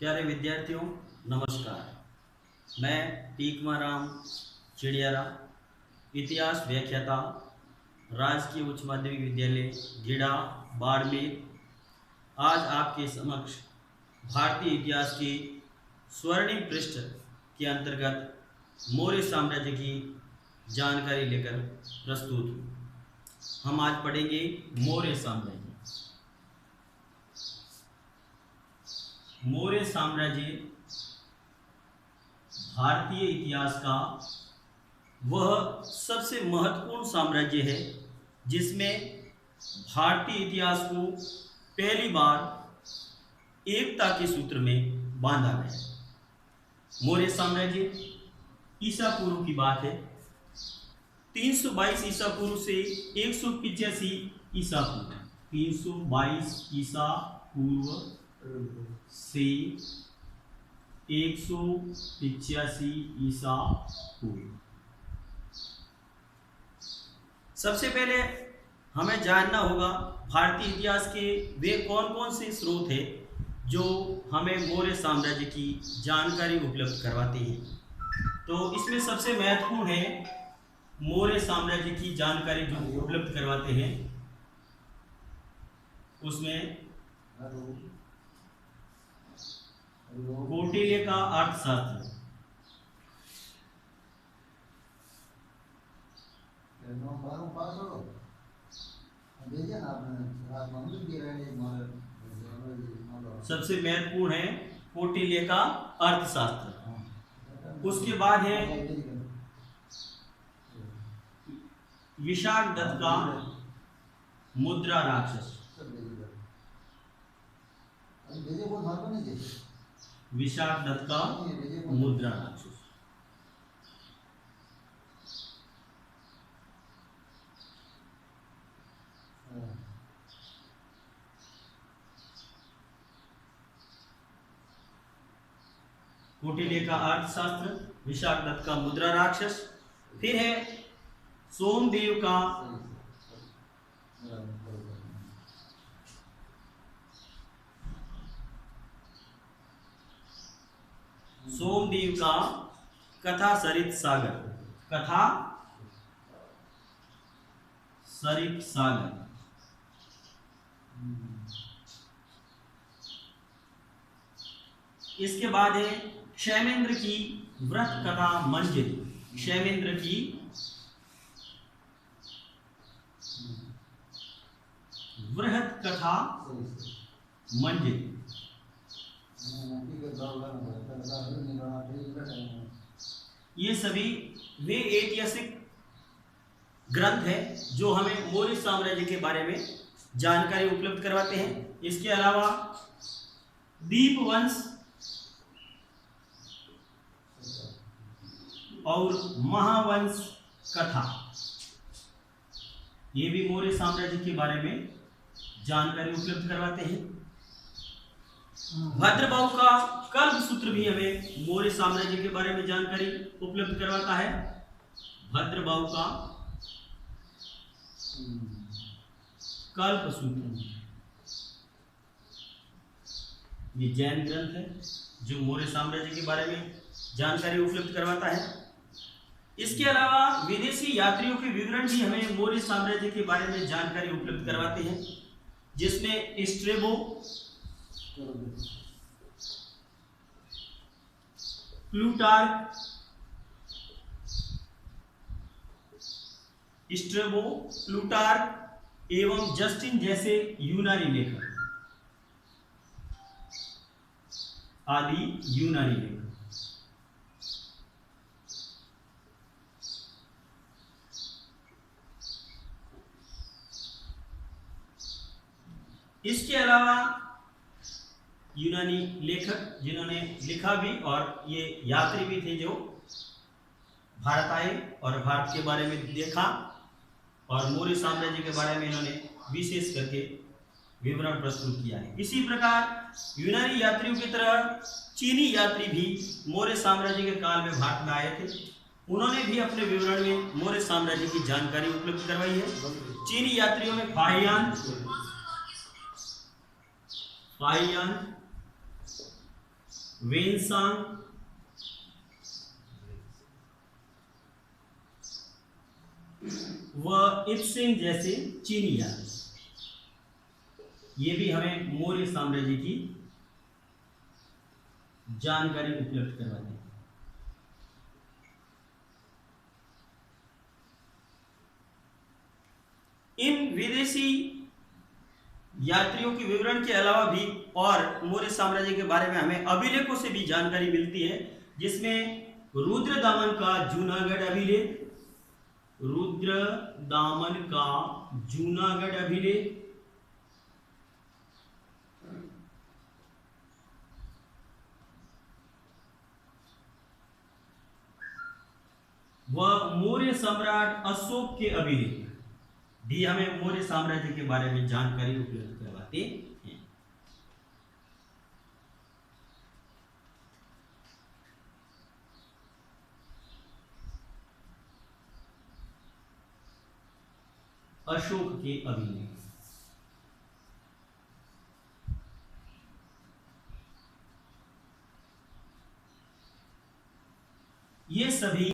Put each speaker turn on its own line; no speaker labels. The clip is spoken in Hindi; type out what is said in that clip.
प्यारे विद्यार्थियों, नमस्कार। मैं टीकमाराम चिड़ियारा, इतिहास व्याख्याता, राजकीय उच्च माध्यमिक विद्यालय गीड़ा बाड़मेर, आज आपके समक्ष भारतीय इतिहास की स्वर्णिम पृष्ठ के अंतर्गत मौर्य साम्राज्य की जानकारी लेकर प्रस्तुत हूँ। हम आज पढ़ेंगे मौर्य साम्राज्य। मौर्य साम्राज्य भारतीय इतिहास का वह सबसे महत्वपूर्ण साम्राज्य है जिसमें भारतीय इतिहास को पहली बार एकता के सूत्र में बांधा गया। मौर्य साम्राज्य ईसा पूर्व की बात है। 322 ईसा पूर्व से 185 ईसा पूर्व, 322 ईसा पूर्व से 185 ईसा पूर्व। सबसे पहले हमें जानना होगा भारतीय इतिहास के वे कौन कौन से स्रोत हैं जो हमें मौर्य साम्राज्य की जानकारी उपलब्ध करवाते हैं। तो इसमें सबसे महत्वपूर्ण है मौर्य साम्राज्य की जानकारी जो उपलब्ध करवाते हैं, उसमें कौटिल्य का अर्थशास्त्र, सबसे महत्वपूर्ण है कौटिल्य का अर्थशास्त्र। उसके बाद है विशाख दत्त का मुद्रा राक्षस, विशाख दत्त का मुद्रा राक्षस। कौटिल्य का अर्थशास्त्र, विशाख दत्त का मुद्रा राक्षस। फिर है सोमदेव का कथा सरित सागर, कथा सरित सागर। इसके बाद है क्षेमेंद्र की व्रत कथा मंजरी, क्षेमेंद्र की वृहत कथा मंजरी। ये सभी वे ऐतिहासिक ग्रंथ हैं जो हमें मौर्य साम्राज्य के बारे में जानकारी उपलब्ध करवाते हैं। इसके अलावा दीपवंश और महावंश कथा, ये भी मौर्य साम्राज्य के बारे में जानकारी उपलब्ध करवाते हैं। भद्रबाहु का कल्पसूत्र भी हमें मौर्य साम्राज्य के बारे में जानकारी उपलब्ध करवाता है। भद्रबाहु का कल्पसूत्र ये जैन ग्रंथ है जो मौर्य साम्राज्य के बारे में जानकारी उपलब्ध करवाता है। इसके अलावा विदेशी यात्रियों के विवरण भी हमें मौर्य साम्राज्य के बारे में जानकारी उपलब्ध करवाते हैं, जिसमें स्ट्रेबो, प्लूटार्क, एवं जस्टिन जैसे यूनानी लेखक आदि यूनानी लेखक। इसके अलावा यूनानी लेखक जिन्होंने लिखा भी और ये यात्री भी थे जो भारत आए और भारत के बारे में देखा और मौर्य साम्राज्य के बारे में इन्होंने विशेष करके विवरण प्रस्तुत किया है। इसी प्रकार यूनानी यात्रियों की तरह चीनी यात्री भी मौर्य साम्राज्य के काल में भारत में आए थे। उन्होंने भी अपने विवरण में मौर्य साम्राज्य की जानकारी उपलब्ध करवाई है। चीनी यात्रियों में फाहियान वेनसांग व इब्सेन जैसे चीनी यात्री, ये भी हमें मौर्य साम्राज्य की जानकारी उपलब्ध करवाते हैं। इन विदेशी यात्रियों के विवरण के अलावा भी और मौर्य साम्राज्य के बारे में हमें अभिलेखों से भी जानकारी मिलती है, जिसमें रुद्रदामन का जूनागढ़ अभिलेख, रुद्रदामन का जूनागढ़ अभिलेख, व मौर्य सम्राट अशोक के अभिलेख भी हमें मौर्य साम्राज्य के बारे में जानकारी उपलब्ध करवाते हैं। अशोक के अभिलेख, ये सभी